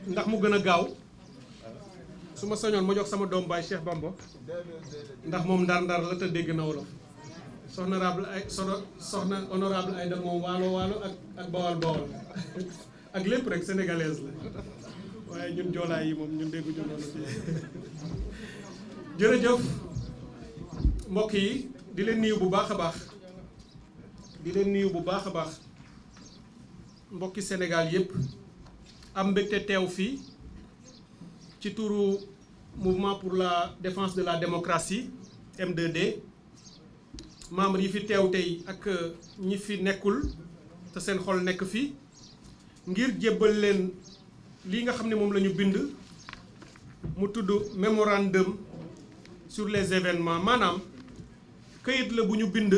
ndax mu gën a gaaw su ma sañoon ma jox sama doom baay Cheikh Bamba ndax moom ndar-ndar la te dégg na wolof soxna honorable Aïda moom waalo ak bawal ak lépp rek sénégalaise la waaye ñun joolaay yi moom ñun dégguñu noonu jërëjëf mbokk yi di leen nuyu bu baax a baax mbokki Sénégal yépp am mbégte teew fii ci turu mouvement pour la défense de la démocratie M2D membres yi fi teew tey ak ñi fi nekkul te seen xol nekk fii ngir jébbal leen lii nga xam ne moom la ñu bind mu tudd mémorandum sur les événements maanaam këyit la bu ñu bind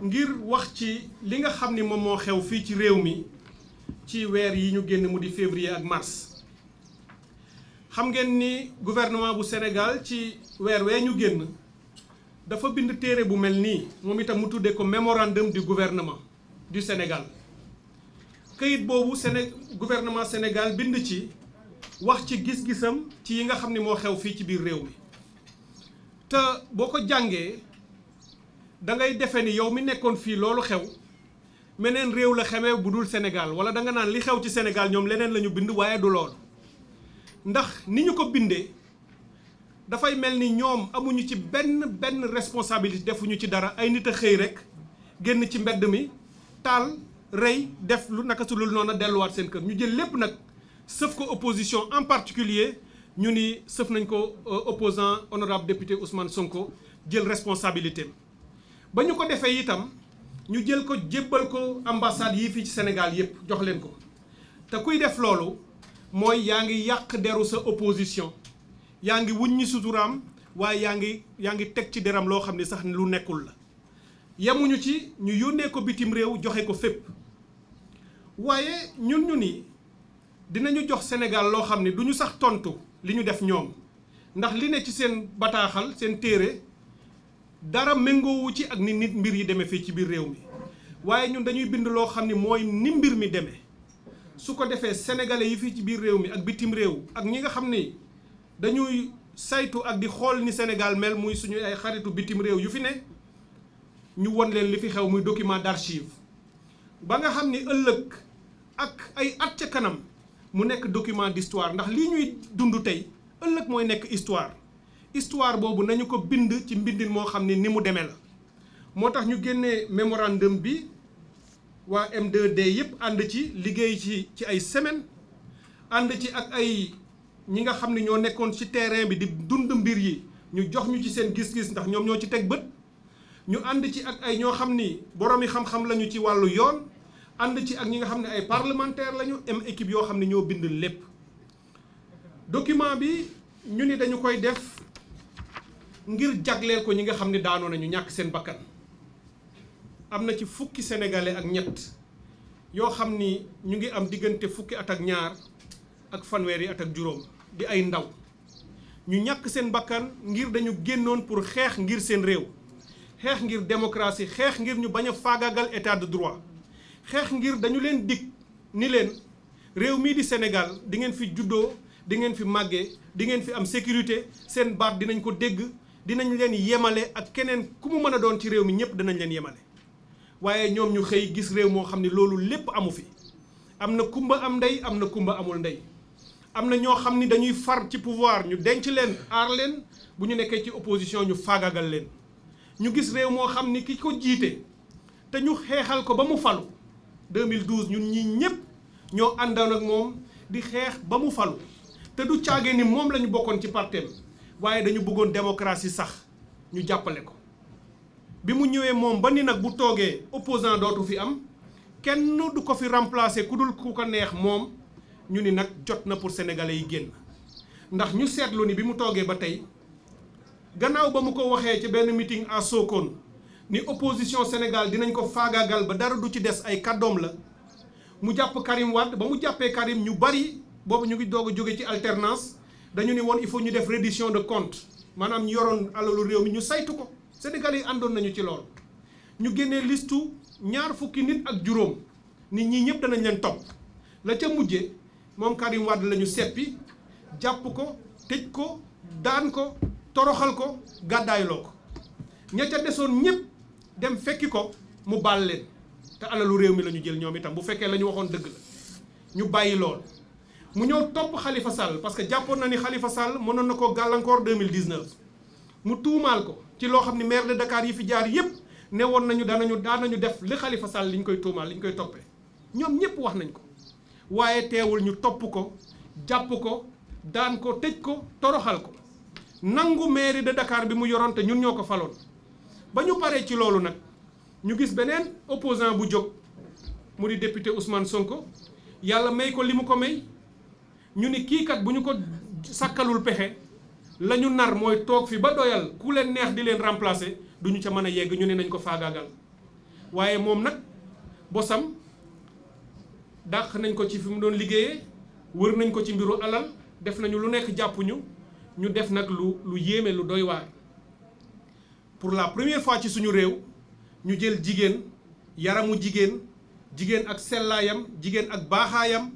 ngir wax ci li nga xam ni moom moo xew fii ci réew mi ci weer yi ñu génn mu di février ak mars xam ngeen ni gouvernement bu Sénégal ci weer wee ñu génn dafa bind téere bu mel nii moom itam mu tuddee ko mémorandum du gouvernement du Sénégal këyit boobu gouvernement Sénégal bind ci wax ci gis-gisam ci yi nga xam ni moo xew fii ci biir réew mi te boo ko jàngee da ngay defe ni yow mi nekkoon fii loolu xew meneen réew la xewee bu dul Sénégal wala da nga naan li xew ci Sénégal ñoom leneen la ñu bind waaye du loolu ndax ni ñu ko bindee dafay mel ni ñoom amuñu ci benn responsabilité defuñu ci dara ay nit a xëy rek génn ci mbedd mi taal rey def lu naka su lul noonu delluwaat seen kër ñu jël lépp nag sëf ko opposition en particulier ñu ni sëf nañ ko opposant honorable député Ousmane Sonko jël responsabilité ba ñu ko defee itam ñu jël ko jébbal ko ambassade yi fii ci Sénégal yépp jox leen ko te kuy def loolu mooy yaa ngi yàq deru sa opposition yaa ngi wuññi suturaam waaye yaa ngi teg ci deram loo xam ne sax lu nekkul la yemuñu ci ñu yónnee ko bitim réew joxe ko fépp waaye ñun ni dinañu jox Sénégal loo xam ne du ñu sax tontu li ñu def ñoom ndax li ne ci seen bataaxal seen téere dara méngoowu ci ak ni nit mbir yi demee fii ci biir réew mi waaye ñun dañuy bind loo xam ne mooy ni mbir mi demee su ko defee sénégalais yi fii ci biir réew mi ak bitim réew ak ñi nga xam ni dañuy saytu ak di xool ni Sénégal mel muy suñu ay xaritu bitim réew yu fi ne ñu won leen li fi xew muy document d'archive ba nga xam ni ëllëg ak ay at ca kanam mu nekk document d'histoire ndax lii ñuy dund tey ëllëg mooy nekk histoire boobu nañu ko bind ci mbindin moo xam ni mu demee la moo tax ñu génnee mémorandum bi waa M2D yépp ànd ci liggéey ci ay semaine ànd ci ak ay ñi nga xam ne ñoo nekkoon ci terrain bi di dund mbir yi ñu jox ñu ci seen gis-gis ndax ñoom ñoo ci teg bët ñu ànd ci ak ay ñoo xam ni boroomi xam-xam lañu ci wàllu yoon ànd ci ak ñi nga xam ne ay parlementaire lañu am équipe yoo xam ne ñoo bind lépp document bi ñu ni dañu koy def ngir jagleel ko ñi nga xam ne daanoo nañu ñàkk seen bakkan am na ci fukki sénégalais ak ñett yoo xam ni ñu ngi am diggante fukki at ak ñaar ak fanweeri at ak juróom di ay ndaw ñu ñàkk seen bakkan ngir dañu génnoon pour xeex ngir seen réew xeex ngir démocratie xeex ngir ñu bañ a faagaagal état de droit xeex ngir dañu leen dig ni leen réew mii di Sénégal di ngeen fi juddoo di ngeen fi màggee di ngeen fi am sécurité seen baat dinañ ko dégg dinañ leen yemale ak keneen ku mu mën a doon ci réew mi ñëpp dinañ leen yemale waaye ñoom ñu xëy gis réew moo xam ne loolu lépp amu fi am na kumba am ndey am na kumba amul ndey am na ñoo xam ni dañuy far ci pouvoir ñu denc leen aar leen bu ñu nekkee ci opposition ñu faagagal leen ñu gis réew moo xam ni ki ko jiite te ñu xeexal ko ba mu falu 2012 ñun ñi ñëpp ñoo àndoon ak moom di xeex ba mu falu te du caagee ni moom la ñu bokkoon ci parteem waaye dañu bëggoon démocratie sax ñu jàppale ko bi mu ñëwee moom ba ni nag bu toogee opposant dootu fi am kenn du ko fi remplacer ku dul ku ko neex moom ñu ni nag jot na pour sénégalais yi génn ndax ñu seetlu ni bi mu toogee ba tey gannaaw ba mu ko waxee ci benn meeting à Sokone ni opposition Sénégal dinañ ko faagaagal ba dara du ci des ay kàddoom la mu jàpp Karim Wade ba mu jàppee Karim ñu bari boobu ñu ngi doog a jóge ci alternance dañu ni woon il faut ñu def reddition de compte maanaam ñu yoroon alalu réew mi ñu saytu ko Sénégalais yi àndoon nañu ci lool ñu génnee listu 20 nit ak juróom nit ñi ñëpp danañ leen topp la ca mujje moom Karim Wade la ñu seppi jàpp ko tëj ko daan ko toroxal ko gàddaayloo ko ña ca desoon ñëpp dem fekki ko mu baal leen te alalu réew mi la ñu jël ñoom itam bu fekkee la ñu waxoon dëgg la ñu bàyyi lool mu ñëw topp Khalifa Sall parce que jàppoon na ni Khalifa Sall mënoon na koo gàllankoor 2019 mu tuumaal ko ci loo xam ne maire de Dakar yi fi jaar yépp ne woon nañu daanañu def li Khalifa Sall li ñu koy tuumaal li ñu koy toppee ñoom ñëpp wax nañ ko waaye teewul ñu topp ko jàpp ko daan ko tëj ko toroxal ko nangu mairie de Dakar bi mu yoroon te ñun ñoo ko faloon ba ñu paree ci loolu nag ñu gis beneen opposant bu jóg mu di député Ousmane Sonko yàlla may ko li mu ko may ñu ni kii kat bu ñu ko sàkkalul pexe la ñu nar mooy toog fi ba doyal ku leen neex di leen remplacer du ñu ca mën a yegg ñu ne nañ ko faagaagal waaye moom nag bosam dàq nañ ko ci fi mu doon liggéeyee wër nañ ko ci mbiru alal def nañu lu nekk jàppuñu ñu def nag lu yéeme lu doy waar pour la première fois ci suñu réew ñu jël jigéen yaramu jigéen ak sellaayam jigéen ak baaxaayam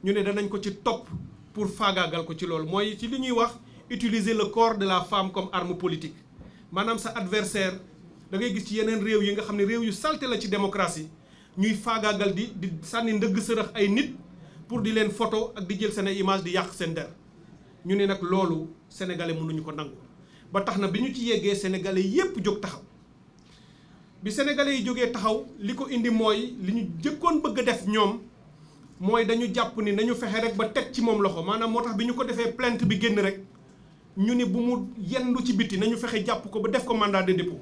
ñu ne danañ ko ci topp pour faagaagal ko ci loolu mooy ci li ñuy wax utiliser le corps de la femme comme arme politique maanaam sa adversaire da ngay gis ci yeneen réew yi nga xam ne réew yu salte la ci démocratie ñuy faagaagal di sànni ndëgg sërëx ay nit pour di leen photo ak di jël seen ay image di yàq seen der ñu ne nag loolu sénégalais mënuñu ko nangu ba tax na bi ñu ci yeggee sénégalais yépp jóg taxaw bi sénégalais yi jógee taxaw li ko indi mooy li ñu jëkkoon bëgg a def ñoom mooy dañu jàpp ni nañu fexe rek ba teg ci moom loxo maanaam moo tax bi ñu ko defee plainte bi génn rek ñu ni bu mu yendu ci biti nañu fexe jàpp ko ba def ko mandat de dépôt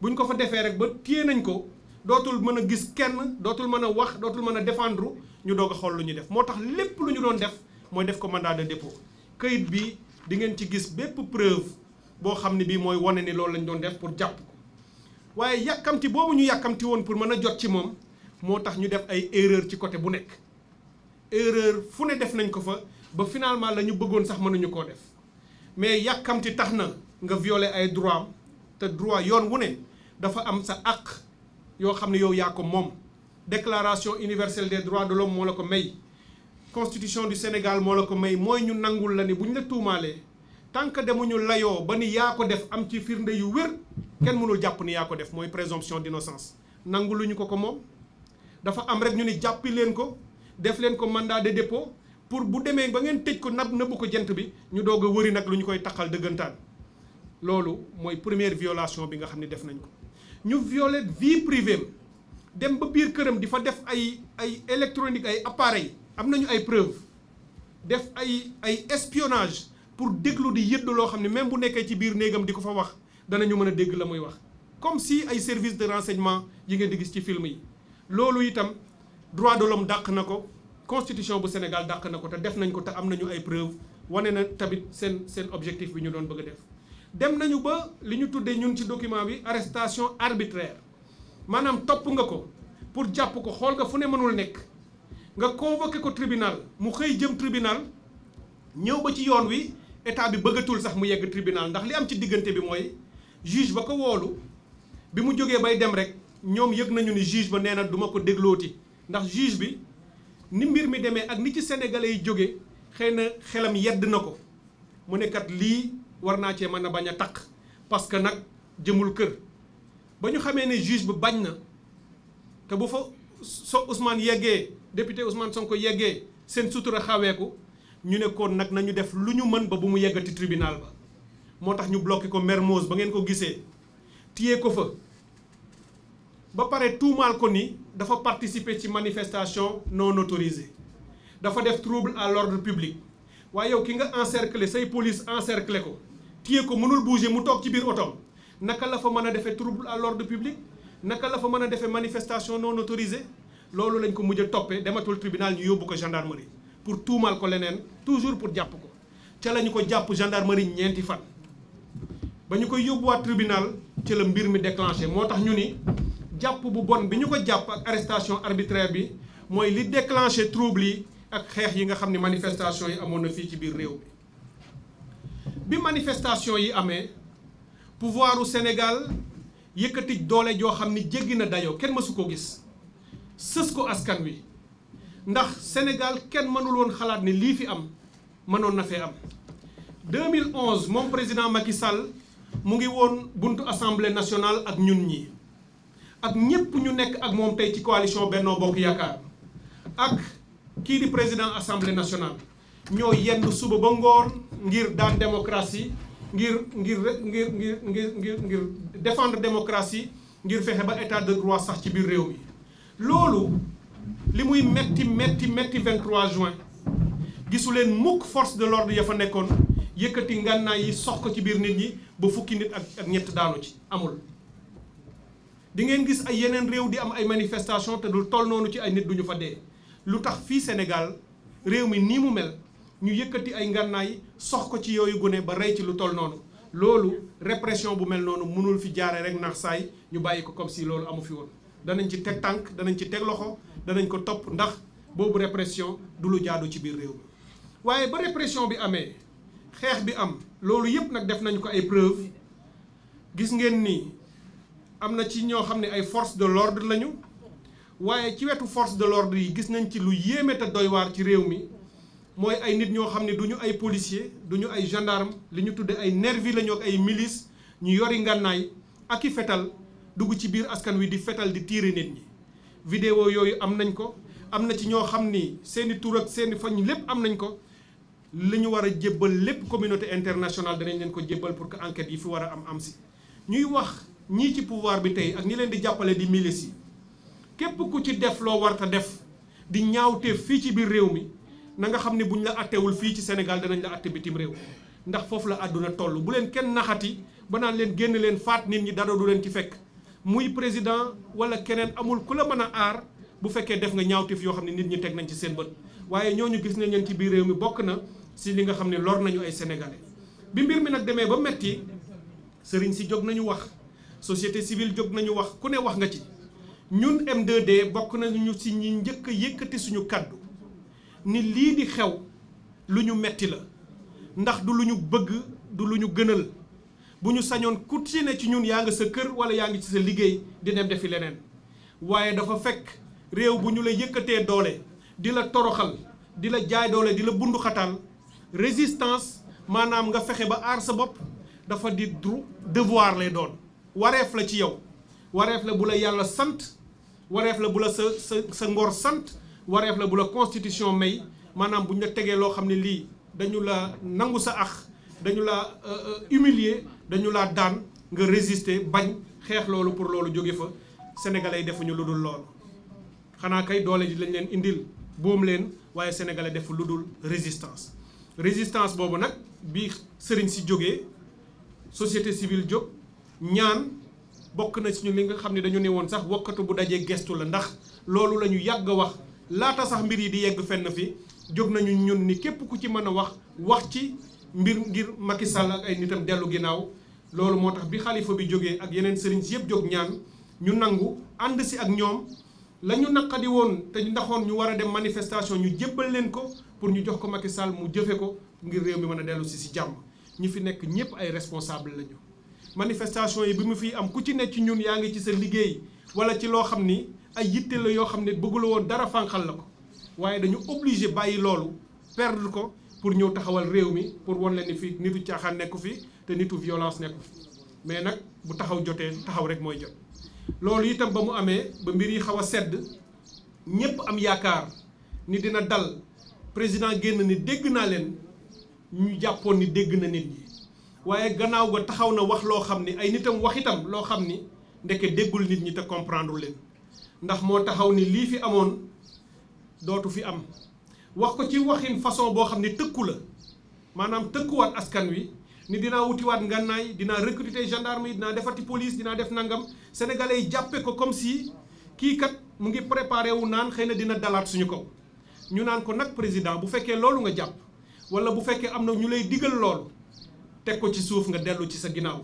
bu ñu ko fa defee rek ba téye nañ ko dootul mën a gis kenn dootul mën a wax dootul mën a défendre ñu doog a xool lu ñuy def moo tax lépp lu ñu doon def mooy def ko mandat de dépôt këyit bi di ngeen ci gis bépp preuve boo xam ne bii mooy wane ni loolu lañ doon def pour jàpp ko waaye yàkkamti boobu ñu yàkkamti woon pour mën a jot ci moom moo tax ñu def ay erreur ci côté bu nekk erreur fu ne def nañ ko fa ba finalement la ñu bëggoon sax mënuñu koo def mais yàkkamti tax na nga violer ay droit am te droit yoon wu ne dafa am sa àq yoo xam ne yow yaa ko moom déclaration universelle des droits de l'homme moo la ko may constitution du Sénégal moo la ko may mooy ñu nangul la ni bu ñu la tuumaalee tant que demuñu layoo ba ni yaa ko def am ci firnde yu wér kenn mënul jàpp ni yaa ko def mooy présomption d'innocence nanguluñu ko moom dafa am rek ñu ni jàppi leen ko def leen ko mandat de dépôt pour bu demee ba ngeen tëj ko nëbbu ko jant bi ñu doog a wëri nag lu ñu koy taxal dëggantaan loolu mooy première violation bi nga xam ne def nañ ko ñu violer vie privée dem ba biir këram di fa def ay électronique ay appareil am nañu ay preuve def ay espionnage pour déglu di yëdd loo xam ne même bu nekkee ci biir néegam di ko fa wax danañu mën a dégg la muy wax comme si ay service de renseignement yi ngeen di gis ci film yi loolu itam droit de l'homme dàq na ko constitution bu Sénégal dàq na ko te def nañ ko te am nañu ay preuve wane na tamit seen objectif bi ñu doon bëgg a def dem nañu ba li ñu tuddee ñun ci document bi arrestation arbitraire maanaam topp nga ko pour jàpp ko xool nga fu ne mënul nekk nga convoqué ko tribunal mu xëy jëm tribunal ñëw ba ci yoon wi état bi bëggatul sax mu yegg tribunal ndax li am ci diggante bi mooy juge ba ko woolu bi mu jógee bay dem rek ñoom yëg nañu ni juge ba nee na duma ko déglooti ndax juge bi ni mbir mi demee ak ni ci sénégalais yi jóge xëy na xelam yedd na ko mu ne kat lii war naa cee mën a bañ a taq parce que nag jëmul kër ba ñu xamee ne juge bi bañ na te bu fa Ousmane yeggee député Ousmane Sonko yeggee seen sutura xaweeku ñu ne kon nag nañu def lu ñu mën ba bu mu yeggati tribunal ba moo tax ñu bloqué ko Mermoz ba ngeen ko gisee téye ko fa ba pare tuumaal ko ni dafa participer ci manifestation non autorisée dafa def trouble à l'ordre public waaye yow ki nga encercler say police encercler ko téye ko mënul bouger mu toog ci biir otom naka la fa mën a defee trouble à l'ordre public naka la fa mën a defee manifestation non autorisée loolu lañ ko mujj a toppee dematul tribunal ñu yóbbu ko gendarmerie pour tuumaal ko leneen toujours pour jàpp ko ca la ñu ko jàpp gendarmerie ñeenti fan ba ñu koy yóbbuwaat tribunal ci la mbir mi déclenché moo tax ñu ni jàpp bu bon bi ñu ko jàpp ak arrestation arbitraire bi mooy li déclenché trouble yi ak xeex yi nga xam ne manifestation yi amoon na fii ci biir réew bi manifestation yi amee pouvoiru Sénégal yëkkati doole joo xam ni jéggi na dayoo kenn mësu ko gis sës ko askan wi ndax Sénégal kenn mënul woon xalaat ne lii fi am mënoon na fee am 2011 moom président Macky Sall mu ngi woon buntu assemblée nationale ak ñun ñi ak ñépp ñu nekk ak moom tey ci coalition Benno Bokk Yaakaar ak kii di président assemblée nationale ñoo yenn suba ba ngoon ngir daan démocratie ngir défendre démocratie ngir fexe ba état de droit sax ci biir réew mi loolu li muy metti 23 juin gisu leen mukk force de l'ordre ya fa nekkoon yëkkati ngànnaay yi sox ko ci biir nit ñi ba fukki nit ak ñett daanu ci amul. di ngeen gis ay yeneen réew di am ay manifestation te du toll noonu ci ay nit duñu fa dee lu tax fii Sénégal réew mi nii mu mel ñu yëkkati ay ngànnaay sox ko ci yooyu gune ba rey ci lu toll noonu loolu répression bu mel noonu mënul fi jaare rek nax saay ñu bàyyi ko comme si loolu amu fi woon. danañ ci teg tànk danañ ci teg loxo danañ ko topp ndax boobu répression du lu jaadu ci biir réew mi waaye ba répression bi amee xeex bi am loolu yëpp nag def nañ ko ay preuve gis ngeen ni am na ci ñoo xam ne ay force de l'ordre lañu waaye ci wetu force de l'ordre yi gis nañ ci lu yéeme te doy waar ci réew mi mooy ay nit ñoo xam ne du ñu ay policier du ñu ay gendarme li ñu tudde ay nervi lañu ak ay milice ñu yori ngànnaay ak i fetal dugg ci biir askan wi di fetal di tiire nit ñi vidéo yooyu am nañ ko am na ci ñoo xam ni seeni tur ak seeni fañ lépp am nañ ko li ñu war a jébbal lépp communauté internationale danañ leen ko jébbal pour que enquête yi fi war a am si ñuy wax ñii ci pouvoir bi tey ak ñi leen di jàppale di milice yi képp ku ci def loo warta def di ñaawteef fii ci biir réew mi na nga xam ne buñ la attewul fii ci Sénégal danañ la atte bitim réew ndax foofu la àdduna toll bu leen kenn naxati ba naan leen génn leen faat nit ñi dara du leen ci fekk muy président wala keneen amul ku la mën a aar bu fekkee def nga ñaawteef yoo xam ne nit ñi teg nañ ci seen bët waaye ñooñu gis nañ leen ci biir réew mi bokk na si li nga xam ne lor nañu ay sénégalais bi mbir mi nag demee ba metti sëriñ si jóg nañu wax société civile jóg nañu wax ku ne wax nga ci ñun M2D bokk nañu si ñi njëkk a yëkkati suñu kaddu ni lii di xew lu ñu metti la ndax du lu ñu bëgg du lu ñu gënal bu ñu sañoon ku ci ne ci ñun yaa nga sa kër wala yaa ngi ci sa liggéey di dem defi leneen waaye dafa fekk réew bu ñu la yëkkatee doole di la toroxal di la jaay doole di la bundu xatal résistance maanaam nga fexe ba aar sa bopp dafa di devoir lay doon wareef la ci yow wareef la bu la yàlla sant wareef la bu la sa ngor sant wareef la bu la constitution may maanaam bu ñu la tegee loo xam ne lii dañu la nangu sa ax dañu la humilier dañu la daan nga résister bañ xeex loolu pour loolu jóge fa sénégalais yi defuñu lu dul loolu xanaa kay doole ji lañ leen indil boom leen waaye sénégalais defu lu dul résistance boobu nag bi sëriñ si jógee société civile jóg ñaan bokk na suñu li nga xam ne dañu ne woon sax wokkatu bu dajee gestu la ndax loolu la ñu yàgg a wax laata sax mbir yi di yegg fenn fi jóg nañu ñun ni képp ku ci mën a wax ci mbir ngir Macky Sall ak ay nitam dellu ginnaaw loolu moo tax bi xalifa bi jógee ak yeneen sëriñ si yëpp jóg ñaan ñu nangu ànd si ak ñoom la ñu naqadi woon te ndaxoon ñu war a dem manifestation ñu jébbal leen ko pour ñu jox ko Macky Sall mu jëfe ko ngir réew mi mën a dellu si jàmm ñi fi nekk ñëpp ay responsable lañu. manifestation yi bi mu fiy am ku ci nekk ci ñun yaa ngi ci sa liggéey wala ci loo xam ni ay yitte la yoo xam ne bëggula woon dara fànqal la ko waaye dañu obligé bàyyi loolu perdre ko pour ñëw taxawal réew mi pour wan leen ni fii nitu caaxaan nekku fi te nitu violence nekku fi mais nag bu taxaw jotee taxaw rek mooy jot. loolu itam ba mu amee ba mbir yi xaw a sedd ñépp am yaakaar ni dina dal président génn ni dégg naa leen ñu jàppoon ni dégg na nit ñi waaye gannaaw ga taxaw na wax loo xam ni ay nitam wax itam loo xam ni ndeke déggul nit ñi te comprendre leen ndax moo taxaw ni lii fi amoon dootu fi am wax ko ci waxin façon boo xam ni tëkku la maanaam tëkkuwaat askan wi ni dinaa wutiwaat ngànnaay dinaa recruter gendarme yi dinaa defati police dinaa def nangam sénégalais yi jàppe ko comme si kii kat mu ngi préparé wu naan xëy na dina dalaat suñu kaw ñu naan ko nag président bu fekkee loolu nga jàpp wala bu fekkee am na ñu lay digal loolu teg ko ci suuf nga dellu ci sa ginnaaw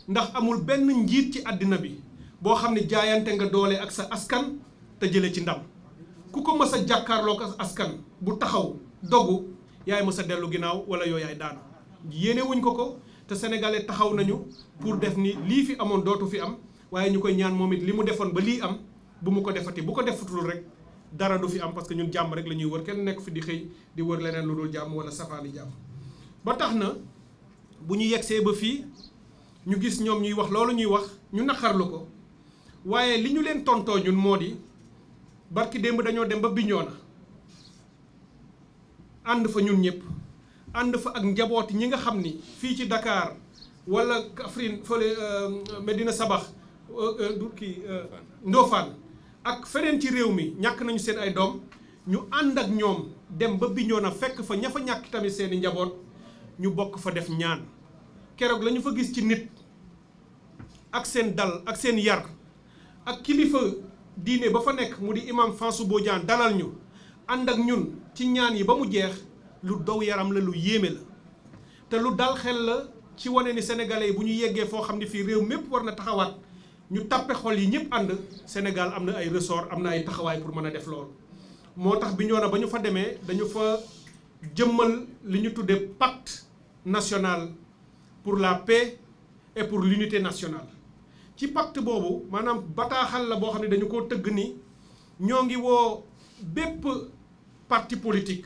ndax amul benn njiit ci àddina bi boo xam ne jaayante nga doole ak sa askan te jëlee ci ndam ku ko mës a jàkkaarloo ak askan bu taxaw dogu yaay mës a dellu ginnaaw wala yoo yaay daanu yéene wuñ ko te sénégalais taxaw nañu pour def ni lii fi amoon dootu fi am waaye ñu koy ñaan moom it li mu defoon ba lii am bu mu ko defati bu ko defatul rek dara du fi am parce que ñun jàmm rek la ñuy wër kenn nekk fi di xëy di wër leneen lu dul jàmm wala safaani jàmm. ba tax na bu ñu yegsee ba fii ñu gis ñoom ñuy wax loolu ñuy wax ñu naqarlu ko waaye li ñu leen tontoo ñun moo di barki démb dañoo dem ba Bignona ànd fa ñun ñëpp ànd fa ak njabooti ñi nga xam ni fii ci Dakar wala Kaffrine fële Medina Sabax du kii Ndofane ak feneen ci réew mi ñàkk nañu seen ay doom ñu ànd ak ñoom dem ba Bignona fekk fa ña fa ñàkk tamit seeni njaboot ñu bokk fa def ñaan keroog la ñu fa gis ci nit ak seen dal ak seen yar ak kilifa diine ba fa nekk mu di imam Fansou Bodian dalal ñu ànd ak ñun ci ñaan yi ba mu jeex lu daw yaram la lu yéeme la te lu dal xel la ci wane ni sénégalais yi bu ñu yeggee foo xam ne fii réew mépp war na taxawaat ñu tàppe xol yi ñëpp ànd Sénégal am na ay ressort am na ay taxawaay pour mën a def loolu moo tax Bignona ba ñu fa demee dañu fa jëmmal li ñu tuddee pacte national pour la paix et pour l'unité nationale ci pacte boobu maanaam bataaxal la boo xam ne dañu ko tëgg ni ñoo ngi woo bépp parti politique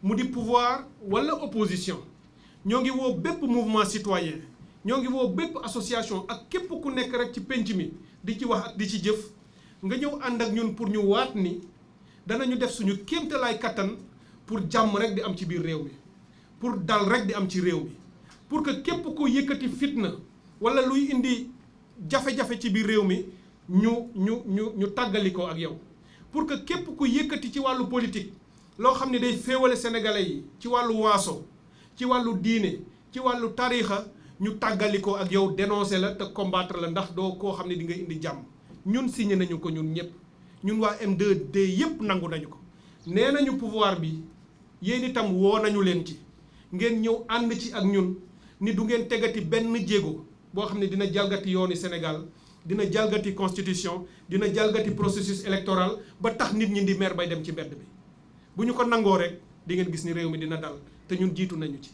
mu di pouvoir wala opposition ñoo ngi woo bépp mouvement citoyen ñoo ngi woo bépp association ak képp ku nekk rek ci penc mi di ci wax ak di ci jëf nga ñëw ànd ak ñun pour ñu waat ni danañu def suñu kéemtalaay kattan pour jàmm rek di am ci biir réew mi pour dal rek di am ci réew mi pour que képp ku yëkkati fitna wala luy indi jafe-jafe ci biir réew mi ñu tàggalikoo ak yow pour que képp ku yëkkati ci wàllu politique loo xam ne day féewale sénégalais yi ci wàllu waaso ci wàllu diine ci wàllu tariixa ñu tàggalikoo ak yow dénoncer la te combattre la ndax doo koo xam ne di nga indi jàmm ñun signé nañu ko ñun ñëpp ñun waa M2D yëpp nangu nañu ko nee nañu pouvoir bi yéen itam woo nañu leen ci ngeen ñëw ànd ci ak ñun ni du ngeen tegati benn jéego boo xam ne dina jalgati yooni Sénégal dina jalgati constitution dina jalgati processus électoral ba tax nit ñi di mer bay dem ci mbedd bi bu ñu ko nangoo rek di ngeen gis ni réew mi dina dal te ñun jiitu nañu ci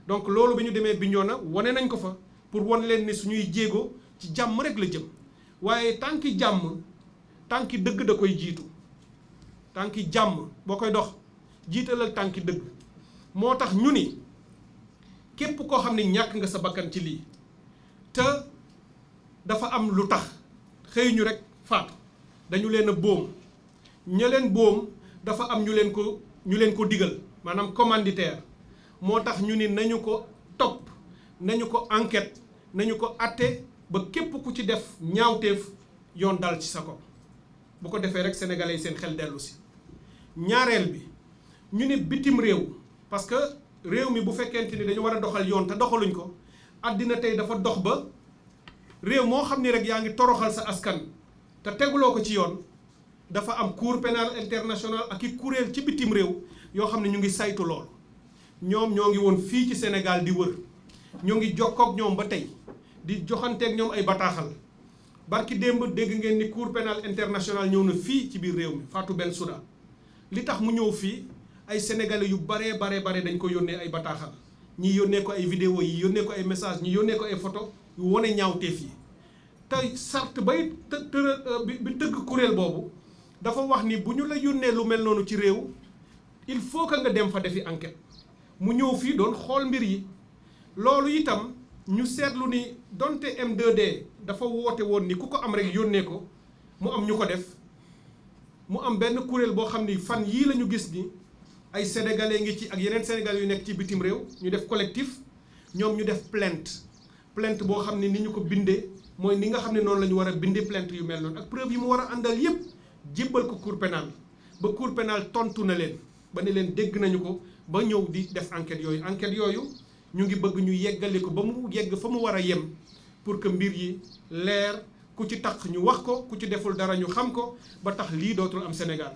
donc loolu bi ñu demee Bignona wane nañ ko fa pour wan leen ni suñuy jéego ci jàmm rek la jëm waaye tànki jàmm tànki dëgg da koy jiitu tànki jàmm boo koy dox jiitalal tànki dëgg moo tax ñu ni képp koo xam ne ñàkk nga sa bakkan ci lii te dafa am lu tax xëy ñu rek faatu dañu leen a boom ña leen boom dafa am ñu leen ko digal maanaam commanditaire moo tax ñu ni nañu ko topp nañu ko enquête nañu ko atte ba képp ku ci def ñaawteef yoon dal ci sa ko bu ko defee rek sénégalais yi seen xel dellu si ñaareel bi ñu ni bitim réew parce que réew mi bu fekkente ni dañu war a doxal yoon te doxaluñ ko àddina tey dafa dox ba réew moo xam ni rek yaa ngi toroxal sa askan te teguloo ko ci yoon dafa am cour pénal international ak i kuréel ci bitim réew yoo xam ne ñu ngi saytu loolu ñoom ñoo ngi woon fii ci Sénégal di wër ñoo ngi jokkoog ñoom ba tey di joxanteeg ñoom ay bataaxal barki démb dégg ngeen ni cour pénal international ñëw na fii ci biir réew mi Fatou Bensouda li tax mu ñëw fii ay sénégalais yu bare dañ ko yónnee ay bataaxal ñi yónnee ko ay vidéo yi yónnee ko ay message ñi yónnee ko ay photo yu wane ñaawteef yi te sart bay bi tëgg kuréel boobu dafa wax ni bu ñu la yónnee lu mel noonu ci réew il faut que nga dem fa defi enquête mu ñëw fii doon xool mbir yi loolu itam ñu seetlu ni donte M2D dafa woote woon ni ku ko am rek yónnee ko mu am ñu ko def mu am benn kuréel boo xam ni fan yii la ñu gis ni ay sénégalais ngi ci ak yeneen sénégalais yu nekk ci bitim réew ñu def collectif ñoom ñu def plainte boo xam ne ni ñu ko bindee mooy ni nga xam ne noonu la ñu war a bindee plainte yu mel noonu ak preuve yi mu war a àndal yépp jébbal ko cour pénal ba cour pénal tontu na leen ba ne leen dégg nañu ko ba ñëw di def enquête yooyu ñu ngi bëgg ñu yeggali ko ba mu yegg fa mu war a yem pour que mbir yi leer ku ci tax ñu wax ko ku ci deful dara ñu xam ko ba tax lii dootul am Sénégal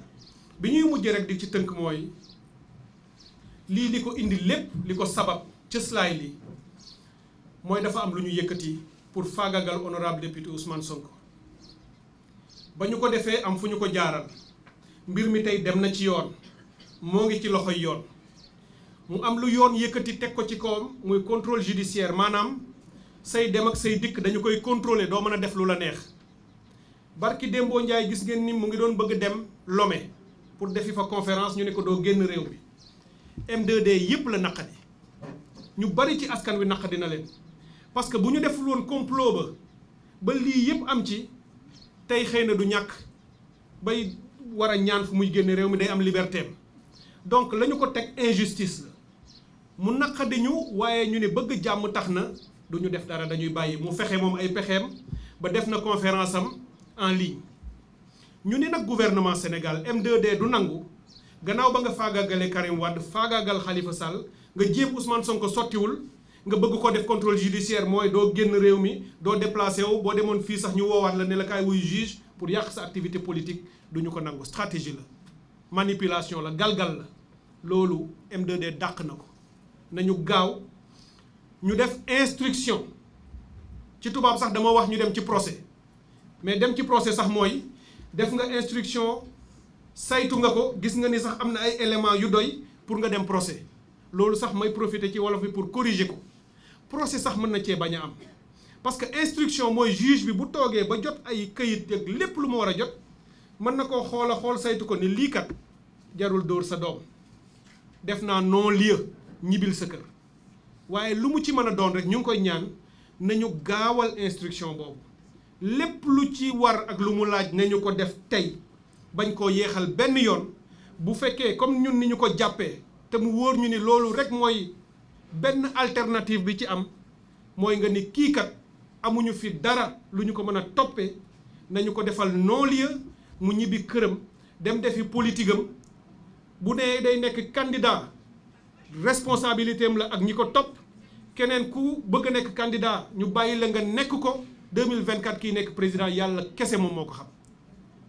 bi ñuy mujj rek di ci tënk mooy lii li ko indi lépp li ko sabab cëslaay li mooy dafa am lu ñu yëkkati pour faagagal honorable député Ousmane Sonko ba ñu ko defee am fu ñu ko jaaral mbir mi tey dem na ci yoon moo ngi ci loxoy yoon mu am lu yoon yëkkati teg ko ci kawam muy contrôle judiciaire maanaam say dem ak say dikk dañu koy contrôler doo mën a def lu la neex barki Dembo Ndiaye gis ngeen ni mu ngi doon bëgg dem Lomé pour defi fa conférence ñu ne ko doo génn réew mi M2D yëpp la naqadi ñu bari ci askan wi naqadi na leen parce que bu ñu deful woon complot ba lii yëpp am ci tey xëy na du ñàkk bay war a ñaan fu muy génn réew mi day am liberté am donc la ñu ko teg injustice la mu naqadi ñu waaye ñu ne bëgg jàmm tax na du ñu def dara dañuy bàyyi mu fexe moom ay pexeem ba def na conférence am en ligne ñu ni nag gouvernement Sénégal M2D du nangu gannaaw ba nga faagaagale Karim Wade faagaagal Khalifa Sall nga jéem Ousmane Sonko sottiwul nga bëgg ko def contrôle judiciaire mooy doo génn réew mi doo déplacé wu boo demoon fii sax ñu woowaat la ne la kaay wuy juge pour yàq sa activité politique du ñu ko nangu stratégie la manipulation la galgal la loolu M2D dàq na ko nañu gaaw ñu def instruction ci tubaab sax dama wax ñu dem ci procès mais dem ci procès sax mooy def nga instruction saytu nga ko gis nga ni sax am na ay éléments yu doy pour nga dem procès loolu sax may profiter ci wolof bi pour corriger ko procès sax mën na cee bañ a am parce que instruction mooy juge bi bu toogee ba jot ay këyit ak lépp lu mu war a jot mën na koo xool saytu ko ni lii kat jarul dóor sa doom def naa non-lieu ñibbil sa kër waaye lu mu ci mën a doon rek ñu ngi koy ñaan nañu gaawal instruction boobu lépp lu ci war ak lu mu laaj nañu ko def tey bañ koo yeexal benn yoon bu fekkee comme ñun ni ñu ko jàppee te mu wóor ñu ni loolu rek mooy benn alternative bi ci am mooy nga ni kii kat amuñu fi dara lu ñu ko mën a toppee nañu ko defal non-lieu mu ñibbi këram dem defi politique am bu dee day nekk candidat responsabilité am la ak ñi ko topp keneen ku bëgg a nekk candidat ñu bàyyi la nga nekk ko 2024 kii nekk président yàlla kese moom moo ko xam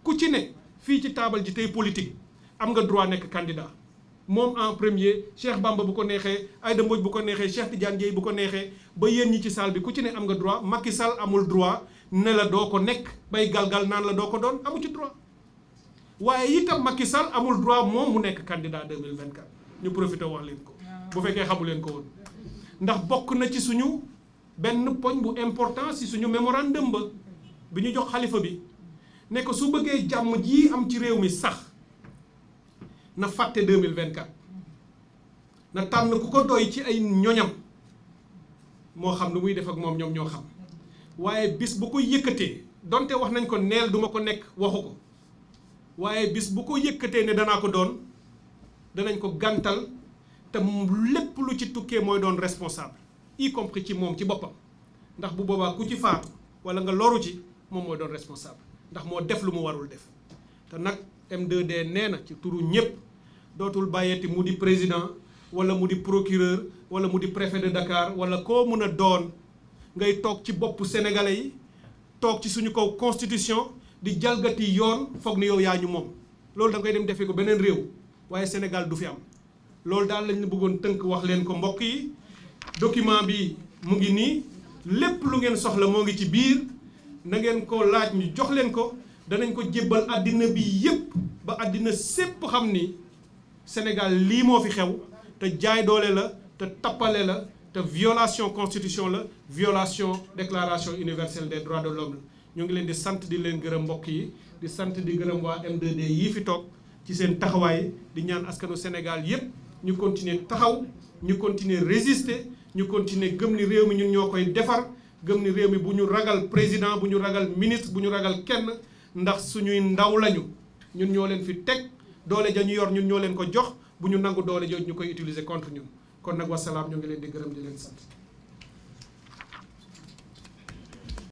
ku ci ne fii ci taabal ji tey politique am nga droit nekk candidat moom en premier Cheikh Bamba bu ko neexee Aïda Mbodj bu ko neexee Cheikh Tidiane Dièye bu ko neexee ba yéen ñi ci salle bi ku ci ne am nga droit Macky Sall amul droit ne la doo ko nekk bay galgal naan la doo ko doon amu ci droit waaye itam Macky Sall amul droit moom mu nekk candidat 2024 ñu profité wax leen ko bu fekkee xamu leen ko woon ndax bokk na ci suñu benn poñ bu important si suñu mémorandum ba bi ñu jox xalifa bi ne ko su bëggee jàmm ji am ci réew mi sax na fàtte 2024 na tànn ku ko doy ci ay ñoñam moo xam lu muy def ak moom ñoom ñoo xam waaye bis bu ko yëkkatee donte wax nañ ko neel duma ko nekk waxu ko waaye bis bu ko yëkkatee ne danaa ko doon danañ ko gàntal te lépp lu ci tukkee mooy doon responsable y compris ci moom ci boppam ndax bu boobaa ku ci faatu wala nga loru ci moom mooy doon responsable ndax moo def lu mu warul def te nag M2D nee na ci turu ñëpp dootul bàyyeeti mu di président wala mu di procureur wala mu di préfet de Dakar wala koo mën a doon ngay toog ci boppu sénégalais yi toog ci suñu kaw constitution di jalgati yoon foog ni yow yaa ñu moom loolu da ngay dem defee ko beneen réew waaye Sénégal du fi am loolu daal lañ bëggoon tënk wax leen ko mbokk yi document bi mu ngi nii lépp lu ngeen soxla moo ngi ci biir na ngeen ko laaj ñu jox leen ko danañ ko jébbal àddina bi yépp ba àddina sépp xam ni Sénégal lii moo fi xew te jaay doole la te tappale la te violation constitution la violation déclaration universelle des droits de l'homme la ñu ngi leen di sant di leen gërëm mbokk yi di sant di gërëm waa M2D yii fi toog ci seen taxawaay di ñaan askanu Sénégal yépp ñu continuer taxaw ñu continuer résister ñu continuer gëm ni réew mi ñun ñoo koy defar gëm ni réew mi bu ñu ragal président bu ñu ragal ministre bu ñu ragal kenn ndax suñuy ndaw lañu ñun ñoo leen fi teg doole ja ñu yor ñun ñoo leen ko jox bu ñu nangu doole jooju ñu koy utiliser contre ñun kon nag wasalaam ñu ngi leen di gërëm di leen sant